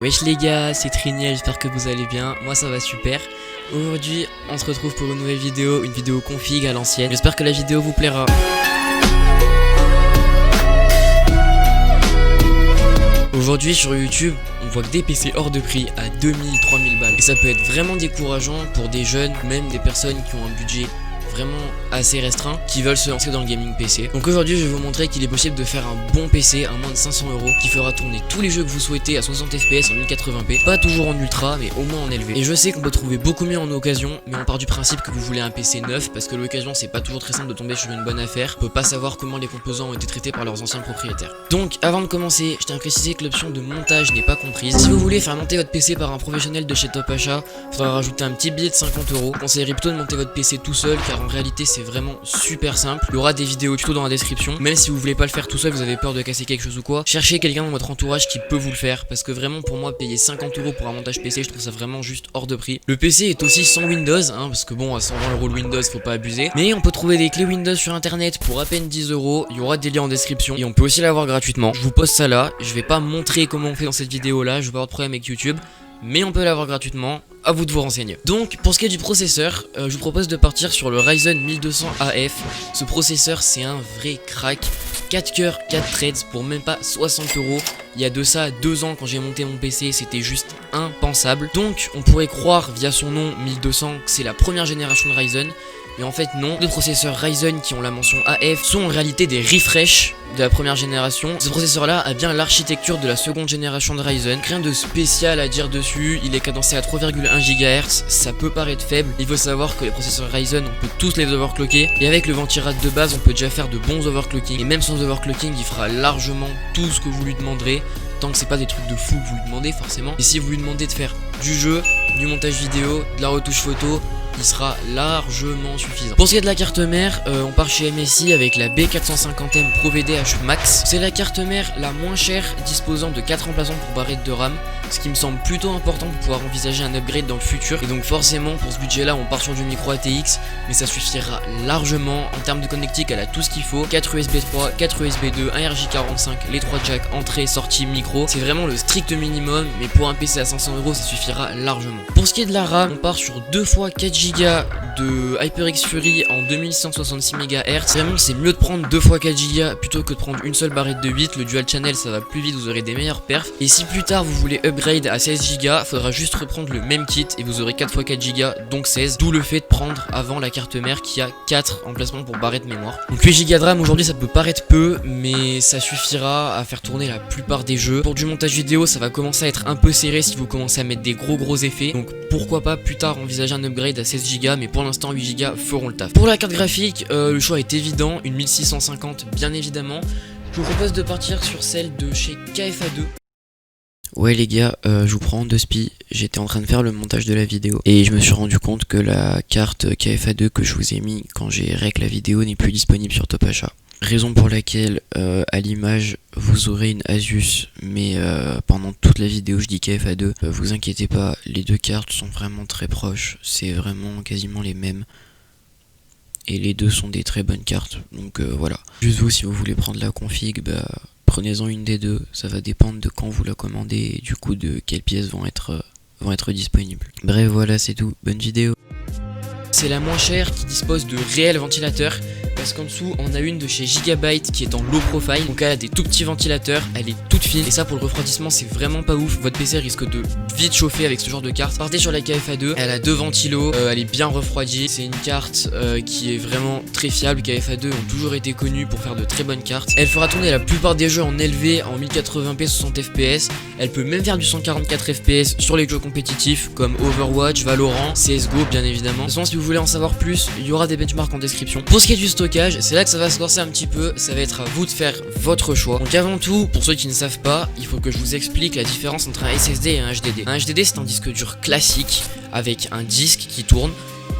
Wesh les gars, c'est Triniel, j'espère que vous allez bien, moi ça va super. Aujourd'hui on se retrouve pour une nouvelle vidéo, une vidéo config à l'ancienne. J'espère que la vidéo vous plaira. Aujourd'hui sur YouTube, on voit que des PC hors de prix à 2000-3000 balles. Et ça peut être vraiment décourageant pour des jeunes, même des personnes qui ont un budget vraiment assez restreint, qui veulent se lancer dans le gaming PC. Donc aujourd'hui je vais vous montrer qu'il est possible de faire un bon PC à moins de 500 € qui fera tourner tous les jeux que vous souhaitez à 60 fps en 1080p, pas toujours en ultra mais au moins en élevé. Et je sais qu'on peut trouver beaucoup mieux en occasion, mais on part du principe que vous voulez un PC neuf parce que l'occasion c'est pas toujours très simple de tomber sur une bonne affaire, on peut pas savoir comment les composants ont été traités par leurs anciens propriétaires. Donc avant de commencer, je tiens à préciser que l'option de montage n'est pas comprise. Si vous voulez faire monter votre PC par un professionnel de chez Top Achat, il faudra rajouter un petit billet de 50 €. Je conseillerais plutôt de monter votre PC tout seul car en réalité c'est vraiment super simple. Il y aura des vidéos tuto dans la description. Même si vous voulez pas le faire tout seul, vous avez peur de casser quelque chose ou quoi, cherchez quelqu'un dans votre entourage qui peut vous le faire, parce que vraiment pour moi payer 50 € pour un montage PC, je trouve ça vraiment juste hors de prix. Le PC est aussi sans Windows, parce que bon à 120 € le Windows faut pas abuser, mais on peut trouver des clés Windows sur internet pour à peine 10 €. Il y aura des liens en description et on peut aussi l'avoir gratuitement. Je vous poste ça là, je vais pas montrer comment on fait dans cette vidéo là, je vais pas avoir de problème avec YouTube, mais on peut l'avoir gratuitement, à vous de vous renseigner. Donc pour ce qui est du processeur, je vous propose de partir sur le Ryzen 1200 AF. Ce processeur c'est un vrai crack, 4 cœurs, 4 threads pour même pas 60 €. Il y a de ça 2 ans quand j'ai monté mon PC, c'était juste impensable. Donc on pourrait croire via son nom 1200 que c'est la première génération de Ryzen, mais en fait non. Les processeurs Ryzen qui ont la mention AF sont en réalité des refresh de la première génération. Ce processeur là a bien l'architecture de la seconde génération de Ryzen. Rien de spécial à dire dessus, il est cadencé à 3,1 GHz, ça peut paraître faible. Il faut savoir que les processeurs Ryzen on peut tous les overclocker, et avec le ventirad de base on peut déjà faire de bons overclocking, et même sans overclocking il fera largement tout ce que vous lui demanderez, tant que c'est pas des trucs de fou que vous lui demandez forcément. Et si vous lui demandez de faire du jeu, du montage vidéo, de la retouche photo, il sera largement suffisant. Pour ce qui est de la carte mère, on part chez MSI avec la B450M Pro VDH Max. C'est la carte mère la moins chère, disposant de 4 remplaçants pour barrettes de RAM, ce qui me semble plutôt important pour pouvoir envisager un upgrade dans le futur. Et donc forcément pour ce budget là on part sur du micro ATX, mais ça suffira largement. En termes de connectique elle a tout ce qu'il faut, 4 USB 3, 4 USB 2, un RJ45, les 3 jacks, entrée, sortie, micro. C'est vraiment le strict minimum, mais pour un PC à 500 € ça suffira largement. Pour ce qui est de la RAM, on part sur 2 fois 4 Go de HyperX Fury en 2166 MHz. Vraiment c'est mieux de prendre 2 fois 4 Go plutôt que de prendre une seule barrette de 8. Le dual channel ça va plus vite, vous aurez des meilleurs perfs. Et si plus tard vous voulez upgrade à 16 Go, faudra juste reprendre le même kit et vous aurez 4 fois 4 Go, donc 16. D'où le fait de prendre avant la carte mère qui a 4 emplacements pour barrette mémoire. Donc 8 Go de RAM aujourd'hui ça peut paraître peu, mais ça suffira à faire tourner la plupart des jeux. Pour du montage vidéo ça va commencer à être un peu serré si vous commencez à mettre des gros effets, donc pourquoi pas plus tard envisager un upgrade à 16 Go, mais pour l'instant 8 Go feront le taf. Pour la carte graphique, le choix est évident, une 1650 bien évidemment. Je vous propose de partir sur celle de chez KFA2. Ouais les gars, je vous prends en deux spi, j'étais en train de faire le montage de la vidéo et je me suis rendu compte que la carte KFA2 que je vous ai mis quand j'ai rec la vidéo n'est plus disponible sur Top Achat. Raison pour laquelle à l'image vous aurez une Asus, mais pendant toute la vidéo je dis KFA2, vous inquiétez pas, les deux cartes sont vraiment très proches, c'est vraiment quasiment les mêmes. Et les deux sont des très bonnes cartes, donc voilà. Juste vous, si vous voulez prendre la config, prenez-en une des deux, ça va dépendre de quand vous la commandez et du coup de quelles pièces vont être disponibles. Bref voilà, c'est tout, bonne vidéo. C'est la moins chère qui dispose de réels ventilateurs, parce qu'en dessous on a une de chez Gigabyte qui est en low profile, donc elle a des tout petits ventilateurs, elle est toute fine, et ça pour le refroidissement c'est vraiment pas ouf, votre PC risque de vite chauffer avec ce genre de carte. Partez sur la KFA2, elle a 2 ventilos, elle est bien refroidie, c'est une carte qui est vraiment très fiable. KFA2 ont toujours été connus pour faire de très bonnes cartes. Elle fera tourner la plupart des jeux en élevé en 1080p 60 fps, elle peut même faire du 144 fps sur les jeux compétitifs comme Overwatch, Valorant, CSGO bien évidemment. De toute façon si vous voulez en savoir plus, il y aura des benchmarks en description. Pour ce qui est du stockage, c'est là que ça va se corser un petit peu, ça va être à vous de faire votre choix. Donc avant tout, pour ceux qui ne savent pas, il faut que je vous explique la différence entre un SSD et un HDD. Un HDD c'est un disque dur classique avec un disque qui tourne.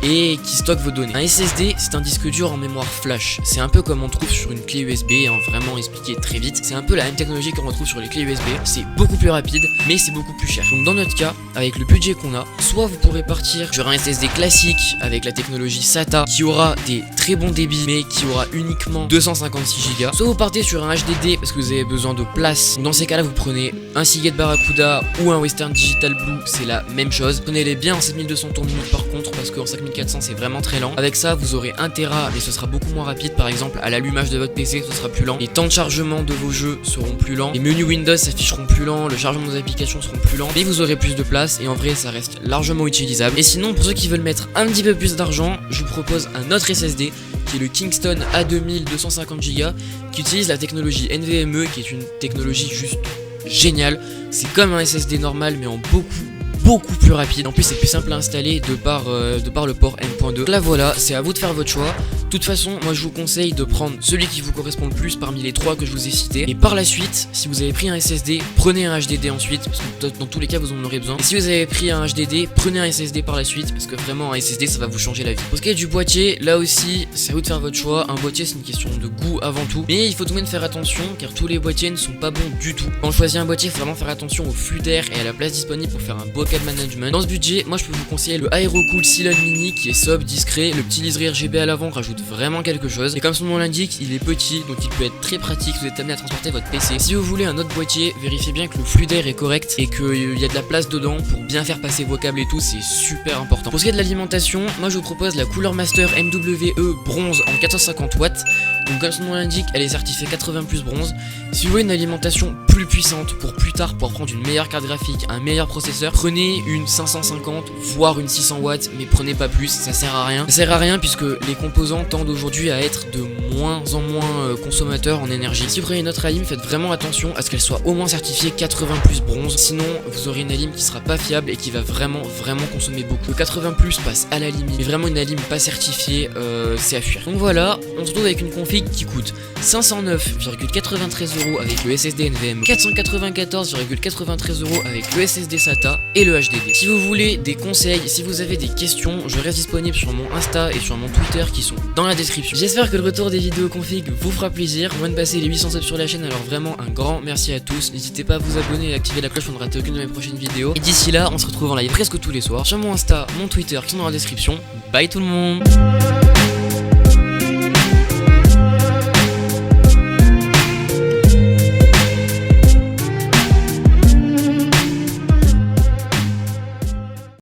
et qui stocke vos données. Un SSD, c'est un disque dur en mémoire flash. C'est un peu comme on trouve sur une clé USB, vraiment expliqué très vite. C'est un peu la même technologie qu'on retrouve sur les clés USB. C'est beaucoup plus rapide, mais c'est beaucoup plus cher. Donc dans notre cas, avec le budget qu'on a, soit vous pourrez partir sur un SSD classique avec la technologie SATA qui aura des très bons débits, mais qui aura uniquement 256 Go. Soit vous partez sur un HDD parce que vous avez besoin de place. Donc dans ces cas-là, vous prenez un Seagate Barracuda ou un Western Digital Blue, c'est la même chose. Prenez-les bien en 7200 tours minutes par contre, parce qu'en 5400 c'est vraiment très lent. Avec ça, vous aurez 1 Tera, mais ce sera beaucoup moins rapide. Par exemple, à l'allumage de votre PC, ce sera plus lent. Les temps de chargement de vos jeux seront plus lents. Les menus Windows s'afficheront plus lents. Le chargement des applications seront plus lents. Mais vous aurez plus de place et en vrai, ça reste largement utilisable. Et sinon, pour ceux qui veulent mettre un petit peu plus d'argent, je vous propose un autre SSD qui est le Kingston A2000 250 Go qui utilise la technologie NVMe, qui est une technologie juste géniale. C'est comme un SSD normal, mais en beaucoup plus rapide. En plus c'est plus simple à installer de par le port M.2. Donc là voilà, c'est à vous de faire votre choix. De toute façon, moi je vous conseille de prendre celui qui vous correspond le plus parmi les 3 que je vous ai cités. Et par la suite, si vous avez pris un SSD, prenez un HDD ensuite, parce que dans tous les cas vous en aurez besoin. Et si vous avez pris un HDD, prenez un SSD par la suite, parce que vraiment un SSD ça va vous changer la vie. Pour ce qui est du boîtier, là aussi c'est à vous de faire votre choix. Un boîtier c'est une question de goût avant tout, mais il faut tout de même faire attention car tous les boîtiers ne sont pas bons du tout. Quand on choisit un boîtier, il faut vraiment faire attention au flux d'air et à la place disponible pour faire un bocal management. Dans ce budget, moi je peux vous conseiller le Aerocool Cylon Mini qui est sobre, discret. Le petit liseré RGB à l'avant rajoute vraiment quelque chose. Et comme son nom l'indique, il est petit, donc il peut être très pratique si vous êtes amené à transporter votre PC. Si vous voulez un autre boîtier, vérifiez bien que le flux d'air est correct et qu'il y a de la place dedans pour bien faire passer vos câbles et tout, c'est super important. Pour ce qui est de l'alimentation, moi je vous propose la Cooler Master MWE bronze en 450 watts. Donc comme son nom l'indique, elle est certifiée 80 plus bronze. Si vous voulez une alimentation plus puissante pour plus tard, pour prendre une meilleure carte graphique, un meilleur processeur, prenez une 550 voire une 600 watts, mais prenez pas plus, ça sert à rien. Ça sert à rien puisque les composants tendent aujourd'hui à être de moins en moins consommateurs en énergie. Si vous prenez une autre alim, faites vraiment attention à ce qu'elle soit au moins certifiée 80 plus bronze, sinon vous aurez une alim qui sera pas fiable et qui va vraiment consommer beaucoup. Le 80 plus passe à la limite, mais vraiment une alim pas certifiée, c'est à fuir. Donc voilà, on se retrouve avec une config qui coûte 509,93 € avec le SSD NVMe, 494,93 € avec le SSD SATA et le HDD. Si vous voulez des conseils, si vous avez des questions, je reste disponible sur mon Insta et sur mon Twitter qui sont dans la description. J'espère que le retour des vidéos config vous fera plaisir. On vient de passer les 800 subs sur la chaîne, alors vraiment un grand merci à tous. N'hésitez pas à vous abonner et à activer la cloche pour ne rater aucune de mes prochaines vidéos. Et d'ici là, on se retrouve en live presque tous les soirs sur mon Insta, mon Twitter qui sont dans la description. Bye tout le monde.